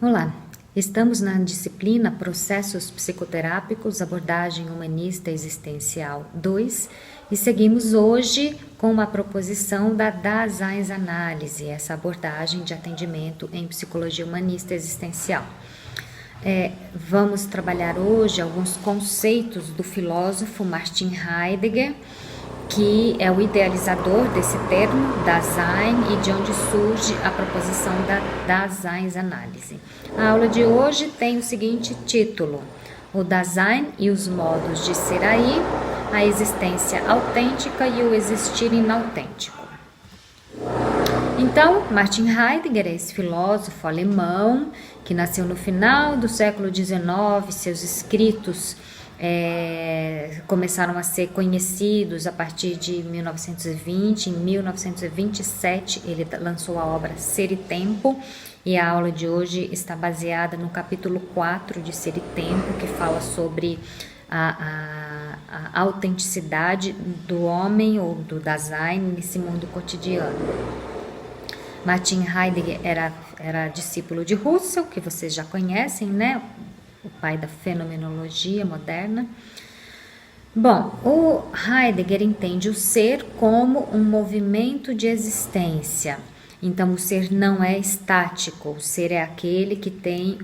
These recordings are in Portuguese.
Olá, estamos na disciplina Processos Psicoterápicos, Abordagem Humanista Existencial 2 e seguimos hoje com uma proposição da Daseinsanálise, essa abordagem de atendimento em Psicologia Humanista Existencial. Vamos trabalhar hoje alguns conceitos do filósofo Martin Heidegger, que é o idealizador desse termo, Dasein, e de onde surge a proposição da Daseinsanálise. A aula de hoje tem o seguinte título: o Dasein e os modos de ser aí, a existência autêntica e o existir inautêntico. Então, Martin Heidegger é esse filósofo alemão que nasceu no final do século XIX, seus escritos começaram a ser conhecidos a partir de 1920. Em 1927 ele lançou a obra Ser e Tempo, e a aula de hoje está baseada no capítulo 4 de Ser e Tempo, que fala sobre a autenticidade do homem ou do Dasein nesse mundo cotidiano. Martin Heidegger era discípulo de Husserl, que vocês já conhecem, né? O pai da fenomenologia moderna. Bom, o Heidegger entende o ser como um movimento de existência. Então, o ser não é estático, o ser é aquele que tem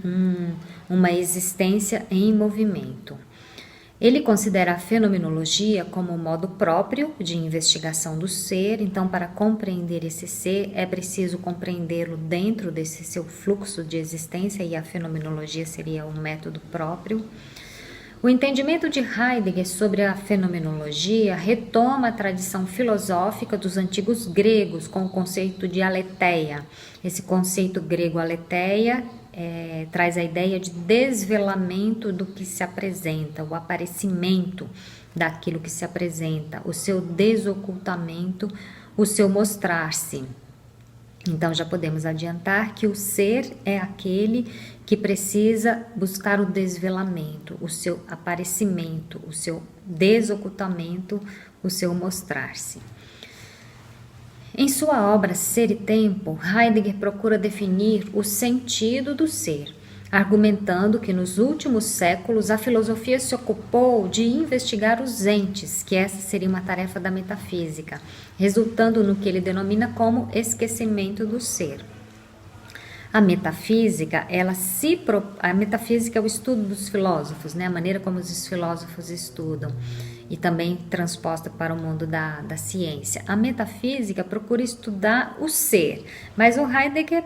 uma existência em movimento. Ele considera a fenomenologia como um modo próprio de investigação do ser. Então, para compreender esse ser, é preciso compreendê-lo dentro desse seu fluxo de existência, e a fenomenologia seria um método próprio. O entendimento de Heidegger sobre a fenomenologia retoma a tradição filosófica dos antigos gregos com o conceito de aletheia. Esse conceito grego aletheia traz a ideia de desvelamento do que se apresenta, o aparecimento daquilo que se apresenta, o seu desocultamento, o seu mostrar-se. Então já podemos adiantar que o ser é aquele que precisa buscar o desvelamento, o seu aparecimento, o seu desocultamento, o seu mostrar-se. Em sua obra Ser e Tempo, Heidegger procura definir o sentido do ser, argumentando que nos últimos séculos a filosofia se ocupou de investigar os entes, que essa seria uma tarefa da metafísica, resultando no que ele denomina como esquecimento do ser. A metafísica, a metafísica é o estudo dos filósofos, né? A maneira como os filósofos estudam, e também transposta para o mundo da ciência. A metafísica procura estudar o ser, mas o Heidegger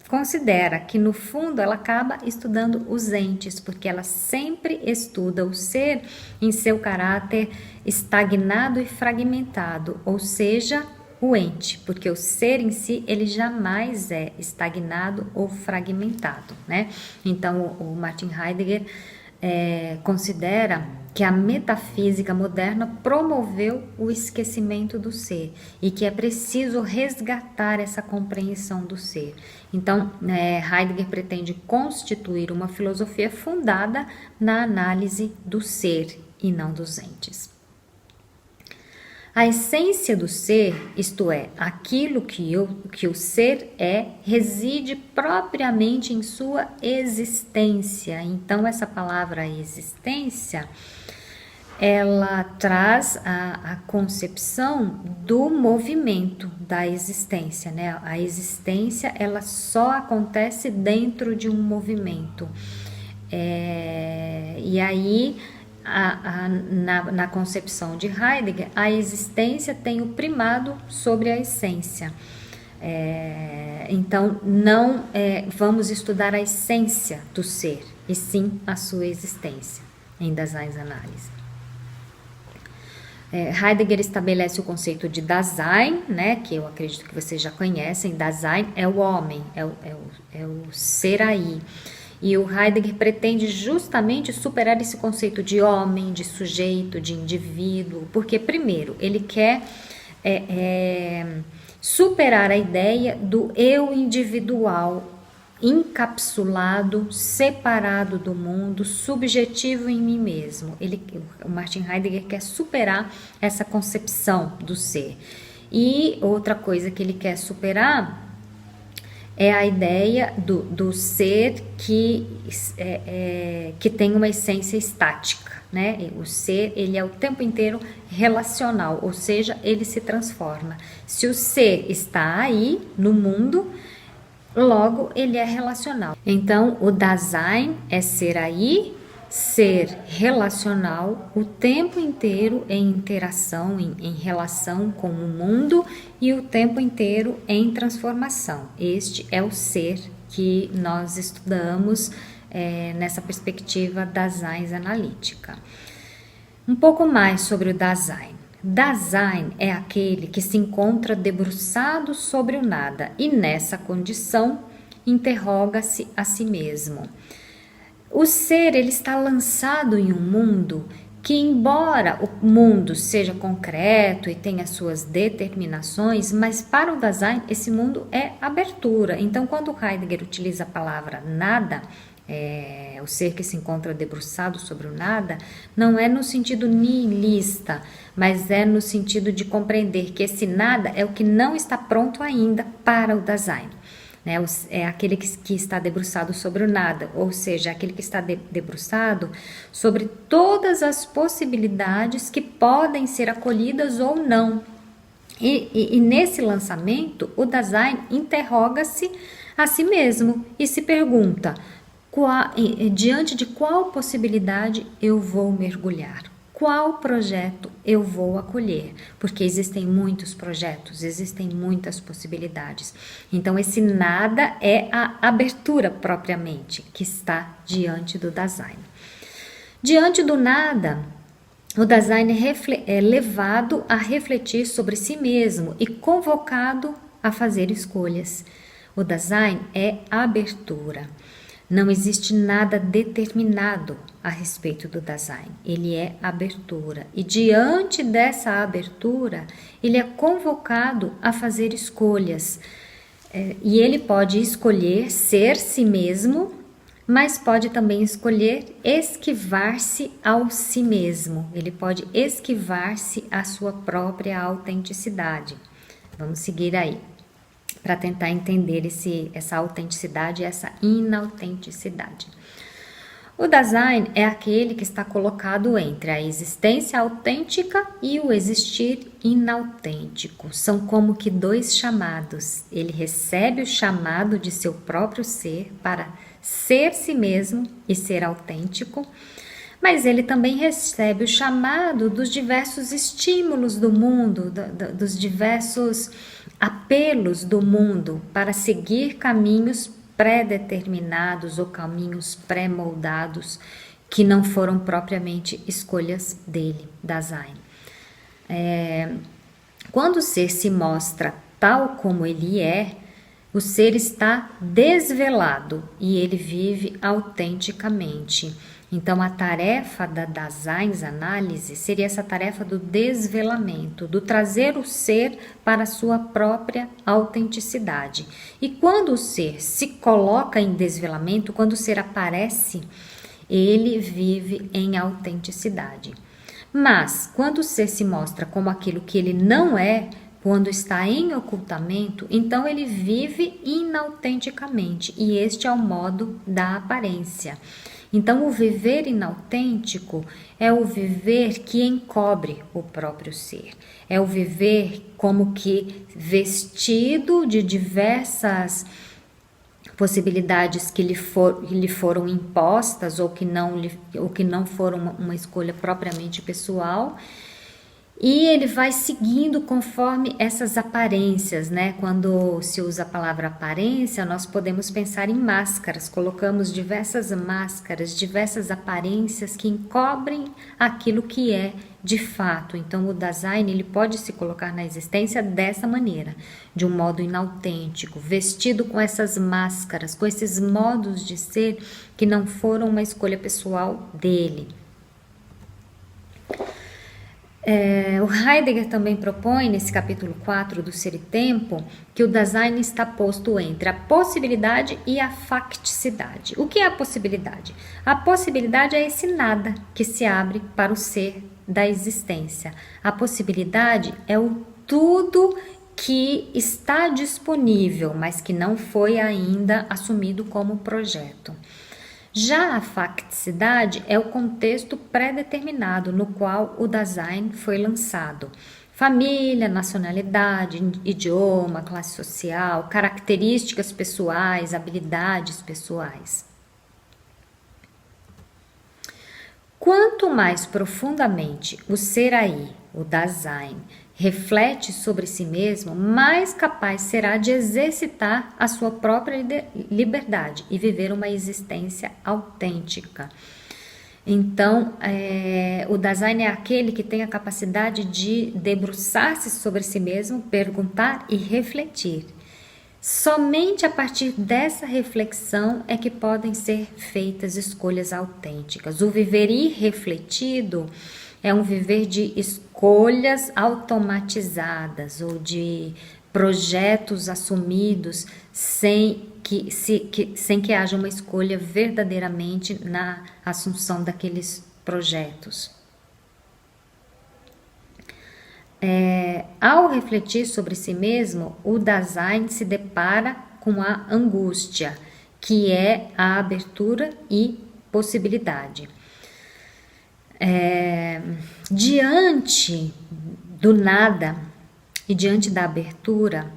considera que, no fundo, ela acaba estudando os entes, porque ela sempre estuda o ser em seu caráter estagnado e fragmentado, ou seja, o ente, porque o ser em si, ele jamais é estagnado ou fragmentado, né? Então, o Martin Heidegger considera que a metafísica moderna promoveu o esquecimento do ser e que é preciso resgatar essa compreensão do ser. Então, Heidegger pretende constituir uma filosofia fundada na análise do ser e não dos entes. A essência do ser, isto é, aquilo que o ser reside propriamente em sua existência. Então, essa palavra existência, ela traz a concepção do movimento da existência, né? A existência, ela só acontece dentro de um movimento. E aí, na concepção de Heidegger, a existência tem o primado sobre a essência. Então, não vamos estudar a essência do ser, e sim a sua existência, em Daseinsanálise. Heidegger estabelece o conceito de Dasein, né, que eu acredito que vocês já conhecem. Dasein é o homem, é o ser aí. E o Heidegger pretende justamente superar esse conceito de homem, de sujeito, de indivíduo, porque, primeiro, ele quer superar a ideia do eu individual, encapsulado, separado do mundo, subjetivo em mim mesmo. O Martin Heidegger quer superar essa concepção do ser. E outra coisa que ele quer superar é a ideia do ser que tem uma essência estática, né? O ser, ele é o tempo inteiro relacional, ou seja, ele se transforma. Se o ser está aí no mundo, logo ele é relacional. Então, o Dasein é ser aí, ser relacional o tempo inteiro em interação, em relação com o mundo e o tempo inteiro em transformação. Este é o ser que nós estudamos nessa perspectiva Dasein analítica. Um pouco mais sobre o Dasein. Dasein é aquele que se encontra debruçado sobre o nada e nessa condição interroga-se a si mesmo. O ser, ele está lançado em um mundo que, embora o mundo seja concreto e tenha suas determinações, mas para o Dasein esse mundo é abertura. Então, quando Heidegger utiliza a palavra nada, o ser que se encontra debruçado sobre o nada, não é no sentido nihilista, mas é no sentido de compreender que esse nada é o que não está pronto ainda para o Dasein. É aquele que está debruçado sobre o nada, ou seja, aquele que está debruçado sobre todas as possibilidades que podem ser acolhidas ou não. E nesse lançamento, o Dasein interroga-se a si mesmo e se pergunta: diante de qual possibilidade eu vou mergulhar? Qual projeto eu vou acolher? Porque existem muitos projetos, existem muitas possibilidades. Então, esse nada é a abertura propriamente que está diante do Dasein. Diante do nada, o Dasein é levado a refletir sobre si mesmo e convocado a fazer escolhas. O Dasein é abertura. Não existe nada determinado a respeito do Dasein, ele é abertura. E diante dessa abertura, ele é convocado a fazer escolhas. E ele pode escolher ser si mesmo, mas pode também escolher esquivar-se ao si mesmo. Ele pode esquivar-se à sua própria autenticidade. Vamos seguir aí, para tentar entender essa autenticidade e essa inautenticidade. O Dasein é aquele que está colocado entre a existência autêntica e o existir inautêntico. São como que dois chamados. Ele recebe o chamado de seu próprio ser para ser si mesmo e ser autêntico, mas ele também recebe o chamado dos diversos estímulos do mundo, dos diversos apelos do mundo para seguir caminhos pré-determinados ou caminhos pré-moldados que não foram propriamente escolhas dele, Dasein. Quando o ser se mostra tal como ele é, o ser está desvelado e ele vive autenticamente. Então, a tarefa da Dasein análise seria essa tarefa do desvelamento, do trazer o ser para a sua própria autenticidade. E quando o ser se coloca em desvelamento, quando o ser aparece, ele vive em autenticidade. Mas, quando o ser se mostra como aquilo que ele não é, quando está em ocultamento, então ele vive inautenticamente, e este é o modo da aparência. Então, o viver inautêntico é o viver que encobre o próprio ser. É o viver como que vestido de diversas possibilidades que lhe foram impostas ou que não foram uma escolha propriamente pessoal. E ele vai seguindo conforme essas aparências, né? Quando se usa a palavra aparência, nós podemos pensar em máscaras. Colocamos diversas máscaras, diversas aparências que encobrem aquilo que é de fato. Então, o Dasein, ele pode se colocar na existência dessa maneira, de um modo inautêntico, vestido com essas máscaras, com esses modos de ser que não foram uma escolha pessoal dele. O Heidegger também propõe, nesse capítulo 4 do Ser e Tempo, que o Dasein está posto entre a possibilidade e a facticidade. O que é a possibilidade? A possibilidade é esse nada que se abre para o ser da existência. A possibilidade é o tudo que está disponível, mas que não foi ainda assumido como projeto. Já a facticidade é o contexto pré-determinado no qual o design foi lançado. Família, nacionalidade, idioma, classe social, características pessoais, habilidades pessoais. Quanto mais profundamente o ser aí, o design, reflete sobre si mesmo, mais capaz será de exercitar a sua própria liberdade e viver uma existência autêntica. Então, o design é aquele que tem a capacidade de debruçar-se sobre si mesmo, perguntar e refletir. Somente a partir dessa reflexão é que podem ser feitas escolhas autênticas. O viver irrefletido é um viver de escolhas automatizadas ou de projetos assumidos sem que haja uma escolha verdadeiramente na assunção daqueles projetos. Ao refletir sobre si mesmo, o design se depara com a angústia, que é a abertura e possibilidade. Diante do nada e diante da abertura,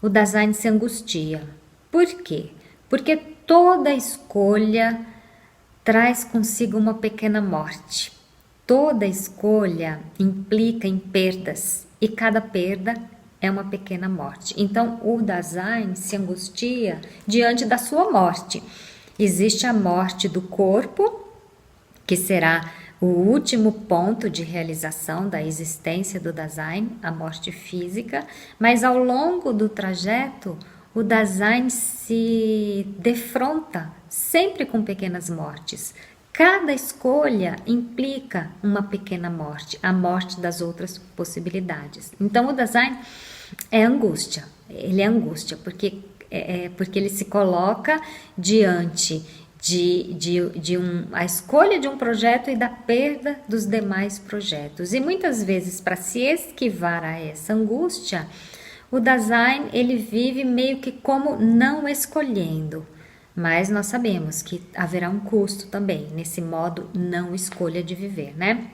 o design se angustia. Por quê? Porque toda escolha traz consigo uma pequena morte. Toda escolha implica em perdas e cada perda é uma pequena morte. Então, o design se angustia diante da sua morte. Existe a morte do corpo, que será o último ponto de realização da existência do design, a morte física, mas ao longo do trajeto, o design se defronta sempre com pequenas mortes. Cada escolha implica uma pequena morte, a morte das outras possibilidades. Então, o design é angústia. Ele é angústia porque ele se coloca diante a escolha de um projeto e da perda dos demais projetos. E muitas vezes, para se esquivar a essa angústia, o design ele vive meio que como não escolhendo. Mas nós sabemos que haverá um custo também nesse modo não escolha de viver, né?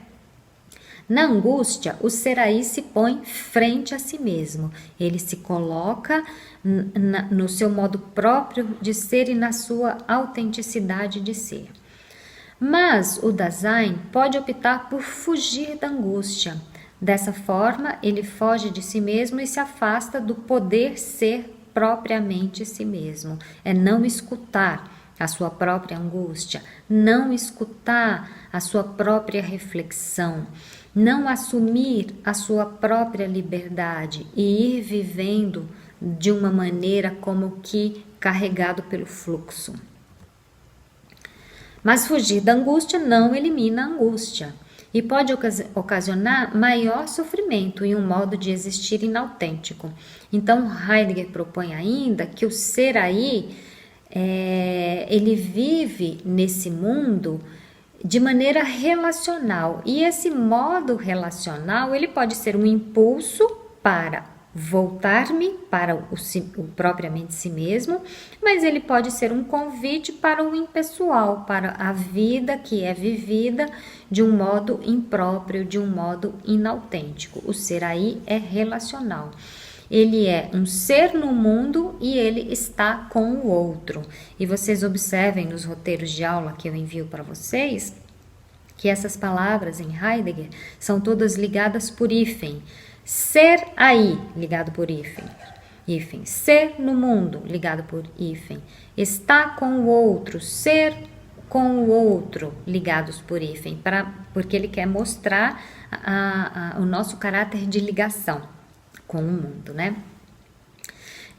Na angústia, o ser aí se põe frente a si mesmo. Ele se coloca no seu modo próprio de ser e na sua autenticidade de ser. Mas o design pode optar por fugir da angústia. Dessa forma, ele foge de si mesmo e se afasta do poder ser propriamente si mesmo. É não escutar a sua própria angústia, não escutar a sua própria reflexão, não assumir a sua própria liberdade e ir vivendo de uma maneira como que carregado pelo fluxo. Mas fugir da angústia não elimina a angústia e pode ocasionar maior sofrimento e um modo de existir inautêntico. Então Heidegger propõe ainda que o ser aí, ele vive nesse mundo de maneira relacional, e esse modo relacional ele pode ser um impulso para voltar-me para o propriamente si mesmo, mas ele pode ser um convite para o impessoal, para a vida que é vivida de um modo impróprio, de um modo inautêntico. O ser aí é relacional. Ele é um ser no mundo e ele está com o outro. E vocês observem nos roteiros de aula que eu envio para vocês, que essas palavras em Heidegger são todas ligadas por hífen. Ser aí, ligado por hífen. Ser no mundo, ligado por hífen. Estar com o outro, ser com o outro, ligados por hífen, porque ele quer mostrar o nosso caráter de ligação com o mundo, né?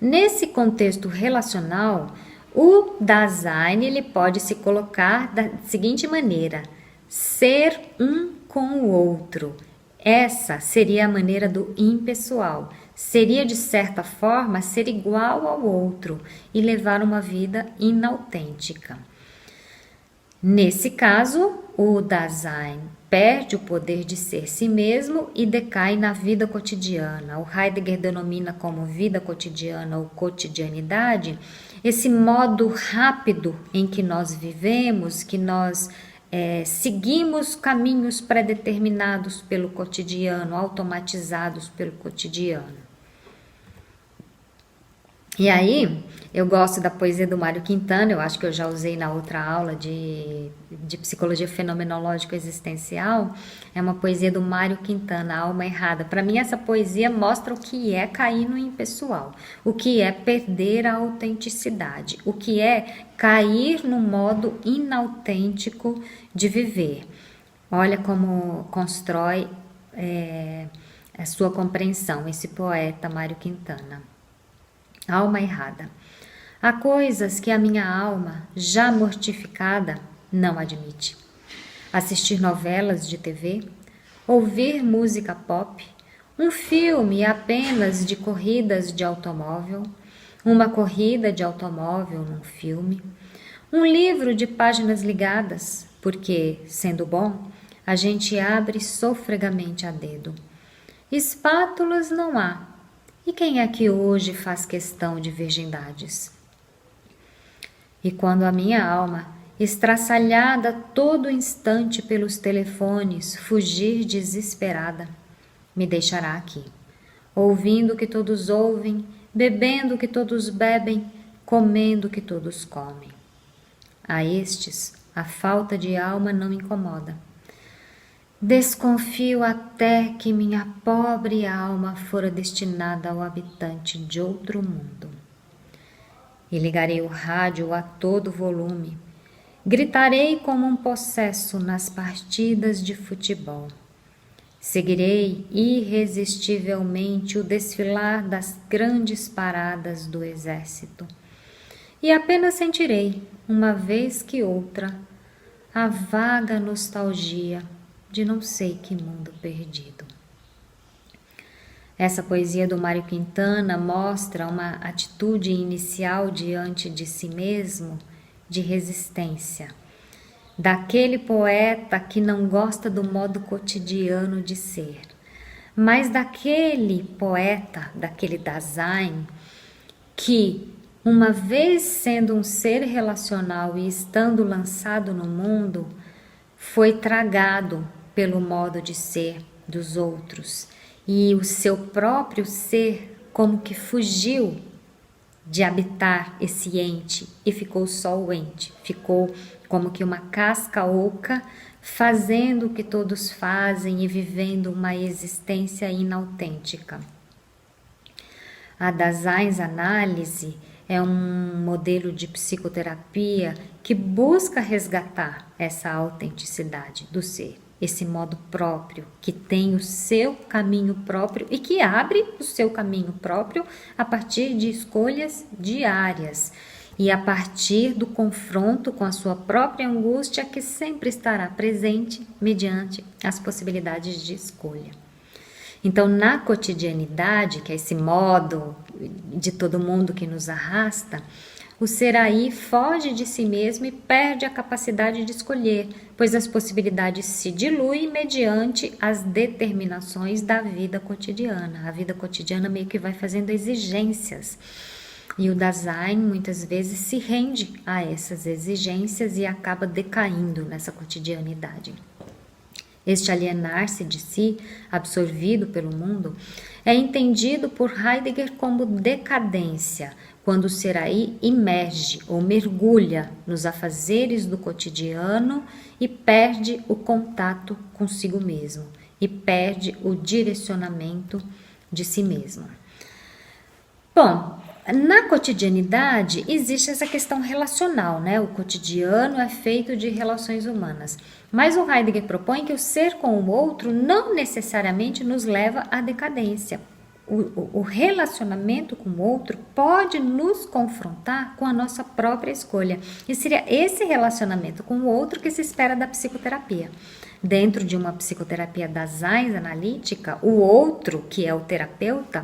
Nesse contexto relacional, o design ele pode se colocar da seguinte maneira: ser um com o outro. Essa seria a maneira do impessoal. Seria, de certa forma, ser igual ao outro e levar uma vida inautêntica. Nesse caso, o design perde o poder de ser si mesmo e decai na vida cotidiana. O Heidegger denomina como vida cotidiana ou cotidianidade esse modo rápido em que nós vivemos, que nós seguimos caminhos pré-determinados pelo cotidiano, automatizados pelo cotidiano. E aí, eu gosto da poesia do Mário Quintana, eu acho que eu já usei na outra aula de psicologia fenomenológica existencial, é uma poesia do Mário Quintana, A Alma Errada. Para mim, essa poesia mostra o que é cair no impessoal, o que é perder a autenticidade, o que é cair no modo inautêntico de viver. Olha como constrói a sua compreensão, esse poeta Mário Quintana. Alma errada. Há coisas que a minha alma, já mortificada, não admite. Assistir novelas de TV, ouvir música pop, um filme apenas de corridas de automóvel, uma corrida de automóvel num filme, um livro de páginas ligadas, porque, sendo bom, a gente abre sofregamente a dedo. Espátulas não há. E quem é que hoje faz questão de virgindades? E quando a minha alma, estraçalhada todo instante pelos telefones, fugir desesperada, me deixará aqui, ouvindo o que todos ouvem, bebendo o que todos bebem, comendo o que todos comem. A estes, a falta de alma não incomoda. Desconfio até que minha pobre alma fora destinada ao habitante de outro mundo. E ligarei o rádio a todo volume. Gritarei como um possesso nas partidas de futebol. Seguirei irresistivelmente o desfilar das grandes paradas do exército. E apenas sentirei, uma vez que outra, a vaga nostalgia de não sei que mundo perdido. Essa poesia do Mário Quintana mostra uma atitude inicial diante de si mesmo de resistência, daquele poeta que não gosta do modo cotidiano de ser, mas daquele poeta, daquele Dasein, que, uma vez sendo um ser relacional e estando lançado no mundo, foi tragado pelo modo de ser dos outros, e o seu próprio ser como que fugiu de habitar esse ente e ficou só o ente, ficou como que uma casca oca, fazendo o que todos fazem e vivendo uma existência inautêntica. A Daseinsanálise é um modelo de psicoterapia que busca resgatar essa autenticidade do ser, esse modo próprio, que tem o seu caminho próprio e que abre o seu caminho próprio a partir de escolhas diárias e a partir do confronto com a sua própria angústia, que sempre estará presente mediante as possibilidades de escolha. Então, na cotidianidade, que é esse modo de todo mundo que nos arrasta, o ser aí foge de si mesmo e perde a capacidade de escolher, pois as possibilidades se diluem mediante as determinações da vida cotidiana. A vida cotidiana meio que vai fazendo exigências. E o Dasein muitas vezes se rende a essas exigências e acaba decaindo nessa cotidianidade. Este alienar-se de si, absorvido pelo mundo, é entendido por Heidegger como decadência, quando o ser aí imerge ou mergulha nos afazeres do cotidiano e perde o contato consigo mesmo, e perde o direcionamento de si mesmo. Bom, na cotidianidade existe essa questão relacional, né? O cotidiano é feito de relações humanas. Mas o Heidegger propõe que o ser com o outro não necessariamente nos leva à decadência. O relacionamento com o outro pode nos confrontar com a nossa própria escolha. E seria esse relacionamento com o outro que se espera da psicoterapia. Dentro de uma psicoterapia Dasein analítica, o outro, que é o terapeuta,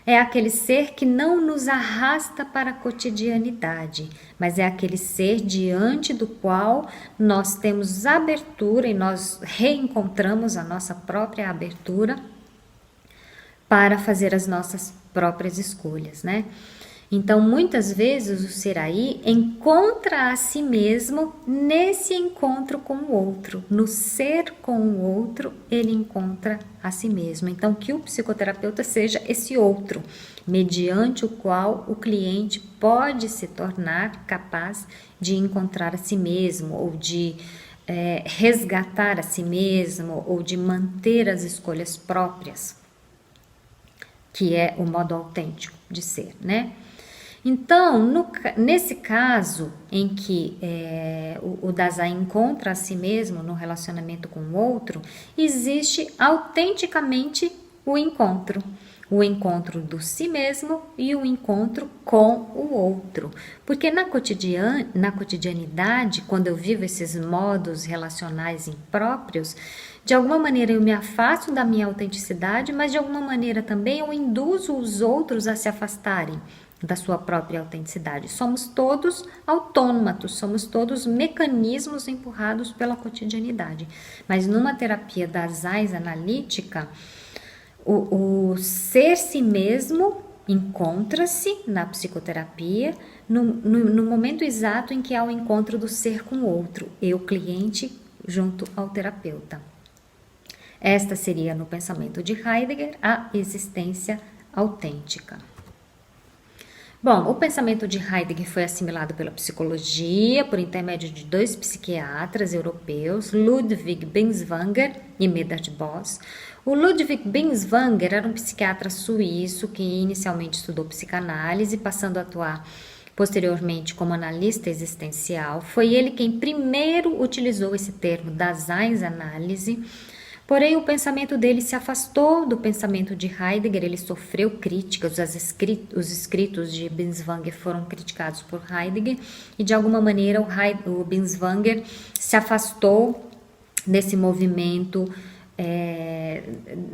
É aquele ser que não nos arrasta para a cotidianidade, mas é aquele ser diante do qual nós temos abertura e nós reencontramos a nossa própria abertura para fazer as nossas próprias escolhas, né? Então, muitas vezes o ser aí encontra a si mesmo nesse encontro com o outro. No ser com o outro, ele encontra a si mesmo. Então, que o psicoterapeuta seja esse outro, mediante o qual o cliente pode se tornar capaz de encontrar a si mesmo, ou de resgatar a si mesmo, ou de manter as escolhas próprias, que é o modo autêntico de ser, né? Então, nesse caso em que o Dasein encontra a si mesmo no relacionamento com o outro, existe autenticamente o encontro do si mesmo e o encontro com o outro. Porque na cotidianidade, quando eu vivo esses modos relacionais impróprios, de alguma maneira eu me afasto da minha autenticidade, mas de alguma maneira também eu induzo os outros a se afastarem da sua própria autenticidade. Somos todos autômatos, somos todos mecanismos empurrados pela cotidianidade. Mas numa terapia Dasein analítica, o ser si mesmo encontra-se na psicoterapia no momento exato em que há o encontro do ser com o outro, eu, cliente, junto ao terapeuta. Esta seria, no pensamento de Heidegger, a existência autêntica. Bom, o pensamento de Heidegger foi assimilado pela psicologia por intermédio de dois psiquiatras europeus, Ludwig Binswanger e Medard Boss. O Ludwig Binswanger era um psiquiatra suíço que inicialmente estudou psicanálise, passando a atuar posteriormente como analista existencial. Foi ele quem primeiro utilizou esse termo Daseinsanálise. Porém, o pensamento dele se afastou do pensamento de Heidegger, ele sofreu críticas, os escritos de Binswanger foram criticados por Heidegger, e de alguma maneira o Binswanger se afastou desse movimento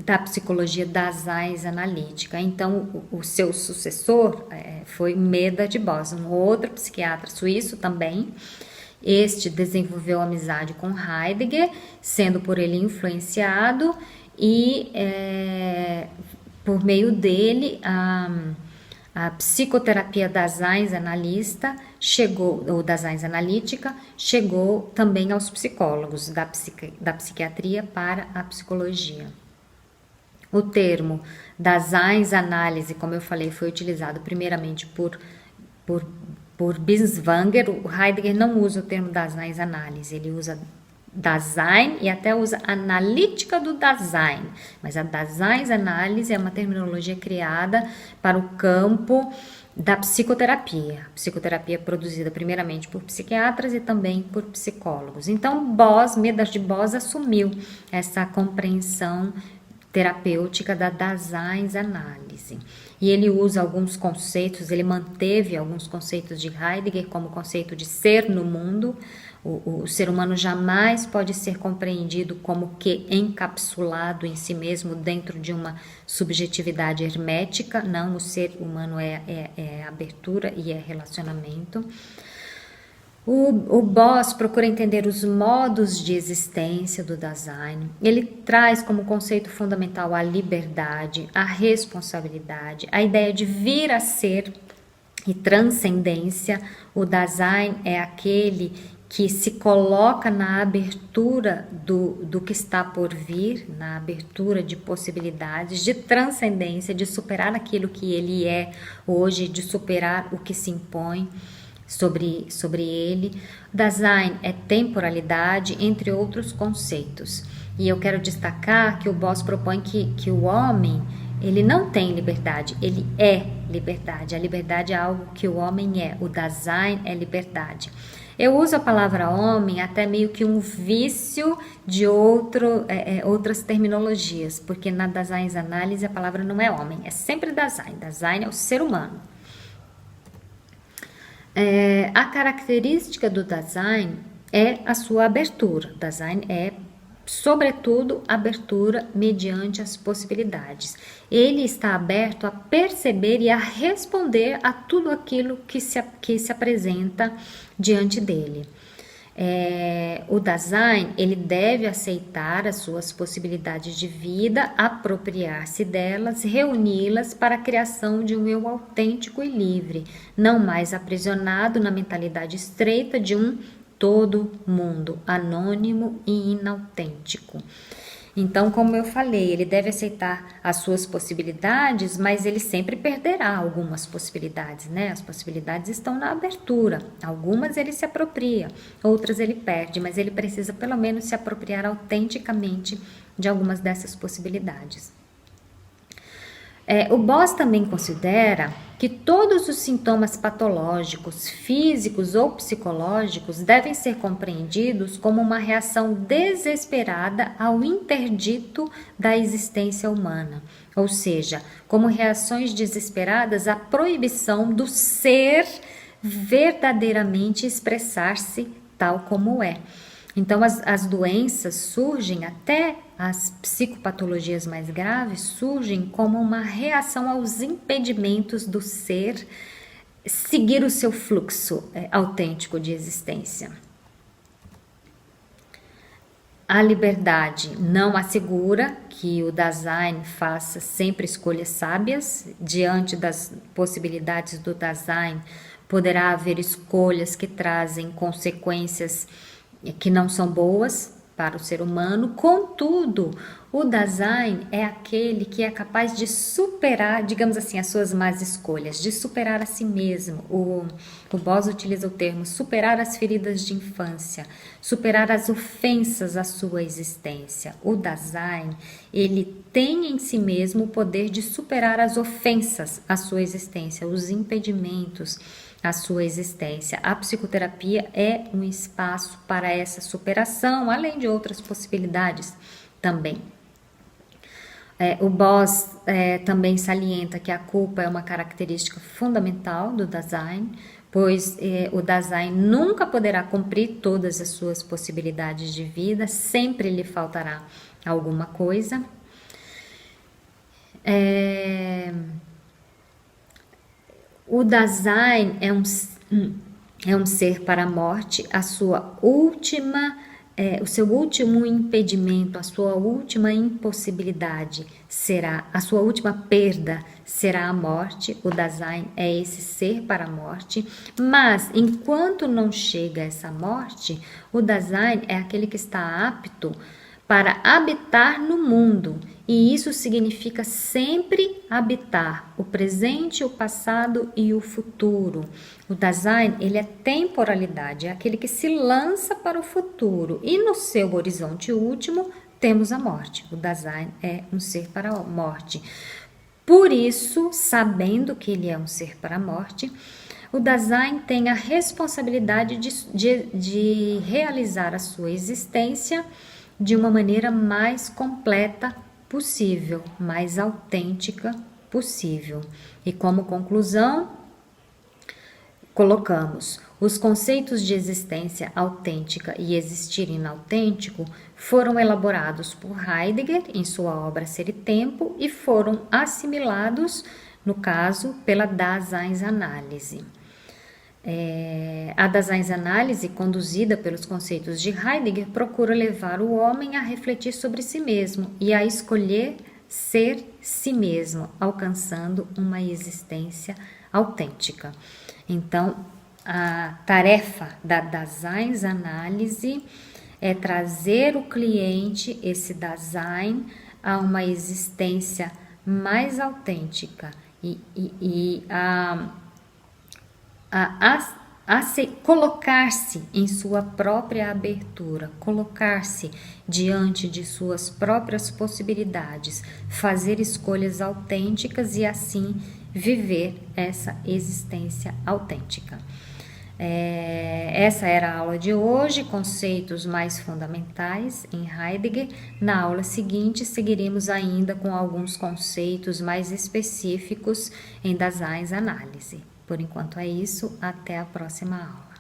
da psicologia Dasein analítica. Então, o seu sucessor foi Medard Boss, um outro psiquiatra suíço também. Este desenvolveu amizade com Heidegger, sendo por ele influenciado, e por meio dele a psicoterapia Dasein analista ou Dasein analítica chegou também aos psicólogos da psiquiatria para a psicologia. O termo Dasein análise, como eu falei, foi utilizado primeiramente por Binswanger. O Heidegger não usa o termo Dasein análise, ele usa Dasein e até usa analítica do Dasein, mas a Dasein análise é uma terminologia criada para o campo da psicoterapia. A psicoterapia é produzida primeiramente por psiquiatras e também por psicólogos. Então, Medard Boss assumiu essa compreensão terapêutica da Dasein análise. E ele usa alguns conceitos, ele manteve alguns conceitos de Heidegger, como o conceito de ser no mundo. O ser humano jamais pode ser compreendido como que encapsulado em si mesmo dentro de uma subjetividade hermética. Não, o ser humano é abertura e é relacionamento. O Boss procura entender os modos de existência do Dasein. Ele traz como conceito fundamental a liberdade, a responsabilidade, a ideia de vir a ser e transcendência. O Dasein é aquele que se coloca na abertura do que está por vir, na abertura de possibilidades, de transcendência, de superar aquilo que ele é hoje, de superar o que se impõe sobre ele. Dasein é temporalidade, entre outros conceitos. E eu quero destacar que o Boss propõe que o homem, ele não tem liberdade, ele é liberdade. A liberdade é algo que o homem é, o Dasein é liberdade. Eu uso a palavra homem até meio que um vício de outras terminologias, porque na Dasein análise a palavra não é homem, é sempre Dasein. Dasein é o ser humano. A característica do Dasein é a sua abertura. Dasein é sobretudo, abertura mediante as possibilidades. Ele está aberto a perceber e a responder a tudo aquilo que se apresenta diante dele. O Dasein, ele deve aceitar as suas possibilidades de vida, apropriar-se delas, reuni-las para a criação de um eu autêntico e livre, não mais aprisionado na mentalidade estreita de um todo mundo, anônimo e inautêntico. Então, como eu falei, ele deve aceitar as suas possibilidades, mas ele sempre perderá algumas possibilidades, né? As possibilidades estão na abertura. Algumas ele se apropria, outras ele perde, mas ele precisa pelo menos se apropriar autenticamente de algumas dessas possibilidades. O Boss também considera que todos os sintomas patológicos, físicos ou psicológicos devem ser compreendidos como uma reação desesperada ao interdito da existência humana, ou seja, como reações desesperadas à proibição do ser verdadeiramente expressar-se tal como é. Então, as doenças surgem, até as psicopatologias mais graves, surgem como uma reação aos impedimentos do ser seguir o seu fluxo autêntico de existência. A liberdade não assegura que o Dasein faça sempre escolhas sábias. Diante das possibilidades do Dasein, poderá haver escolhas que trazem consequências que não são boas para o ser humano. Contudo, o Dasein é aquele que é capaz de superar, digamos assim, as suas más escolhas, de superar a si mesmo. O Boss utiliza o termo superar as feridas de infância, superar as ofensas à sua existência. O Dasein, ele tem em si mesmo o poder de superar as ofensas à sua existência, os impedimentos à sua existência. A psicoterapia é um espaço para essa superação, além de outras possibilidades também. O Boss também salienta que a culpa é uma característica fundamental do Dasein, pois o Dasein nunca poderá cumprir todas as suas possibilidades de vida, sempre lhe faltará alguma coisa. O Dasein é um ser para a morte, a sua última, o seu último impedimento, a sua última impossibilidade será, a sua última perda será a morte. O Dasein é esse ser para a morte, mas enquanto não chega essa morte, o Dasein é aquele que está apto para habitar no mundo, e isso significa sempre habitar o presente, o passado e o futuro. O Dasein, ele é temporalidade, é aquele que se lança para o futuro, e no seu horizonte último temos a morte. O Dasein é um ser para a morte. Por isso, sabendo que ele é um ser para a morte, o Dasein tem a responsabilidade de realizar a sua existência de uma maneira mais completa possível, mais autêntica possível. E como conclusão, colocamos: os conceitos de existência autêntica e existir inautêntico foram elaborados por Heidegger em sua obra Ser e Tempo e foram assimilados, no caso, pela Daseinsanálise. A Daseinsanálise, conduzida pelos conceitos de Heidegger, procura levar o homem a refletir sobre si mesmo e a escolher ser si mesmo, alcançando uma existência autêntica. Então, a tarefa da Daseinsanálise é trazer o cliente, esse Dasein, a uma existência mais autêntica e colocar-se em sua própria abertura, colocar-se diante de suas próprias possibilidades, fazer escolhas autênticas e assim viver essa existência autêntica. Essa era a aula de hoje, conceitos mais fundamentais em Heidegger. Na aula seguinte, seguiremos ainda com alguns conceitos mais específicos em Daseinsanálise. Por enquanto é isso, até a próxima aula.